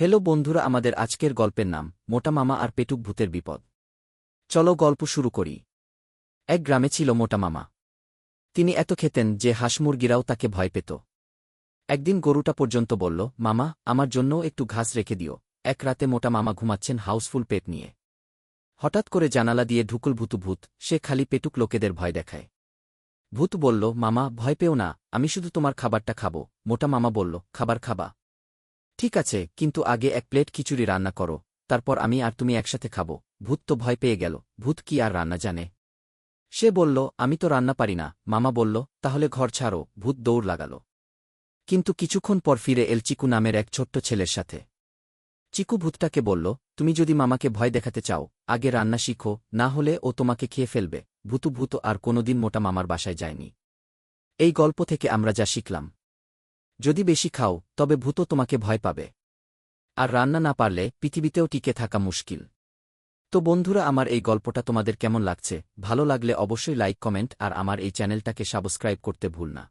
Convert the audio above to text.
Hello বন্ধুরা, আমাদের আজকের গল্পের নাম মোটা মামা আর পেটুক ভূতের বিপদ। চলো গল্প শুরু করি। এক গ্রামে ছিল মোটা মামা। তিনি এত খেতেন যে হাঁস-মুরগিরাও তাকে ভয় পেত। একদিন গরুটা পর্যন্ত বলল, মামা, আমার জন্যও একটু ঘাস রেখে দিও। এক রাতে মোটা মামা ঘুমাচ্ছেন হাউসফুল পেট নিয়ে। হঠাৎ করে জানালা দিয়ে ঢুকুল ভূত। সে খালি পেটুক লোকেদের ভয় দেখায়। ভূত বলল, মামা, ভয় পেও না, আমি শুধু তোমার খাবারটা খাবো। মোটা মামা বলল, খাবার খাবা? ঠিক আছে, কিন্তু আগে এক প্লেট খিচুড়ি রান্না করো, তারপর আমি আর তুমি একসাথে খাবো। ভূত তো ভয় পেয়ে গেল। ভূত কি আর রান্না জানে? সে বলল, আমি তো রান্না পারি না। মামা বলল, তাহলে ঘর ছাড়ো। ভূত দৌড় লাগাল। কিন্তু কিছুক্ষণ পর ফিরে এল চিকু নামের এক ছোট্ট ছেলের সাথে। চিকু ভূতটাকে বলল, তুমি যদি মামাকে ভয় দেখাতে চাও, আগে রান্না শিখো, না হলে ও তোমাকে খেয়ে ফেলবে। ভূত আর কোনোদিন মোটা মামার বাসায় যায়নি। এই গল্প থেকে আমরা যা শিখলাম, যদি বেশি খাও তবে ভূতও তোমাকে ভয় পাবে, আর রান্না না পারলে পৃথিবীতেও টিকে থাকা মুশকিল। তো বন্ধুরা, আমার এই গল্পটা তোমাদের কেমন লাগছে? ভালো লাগলে অবশ্যই লাইক, কমেন্ট আর আমার এই চ্যানেলটাকে সাবস্ক্রাইব করতে ভুল না।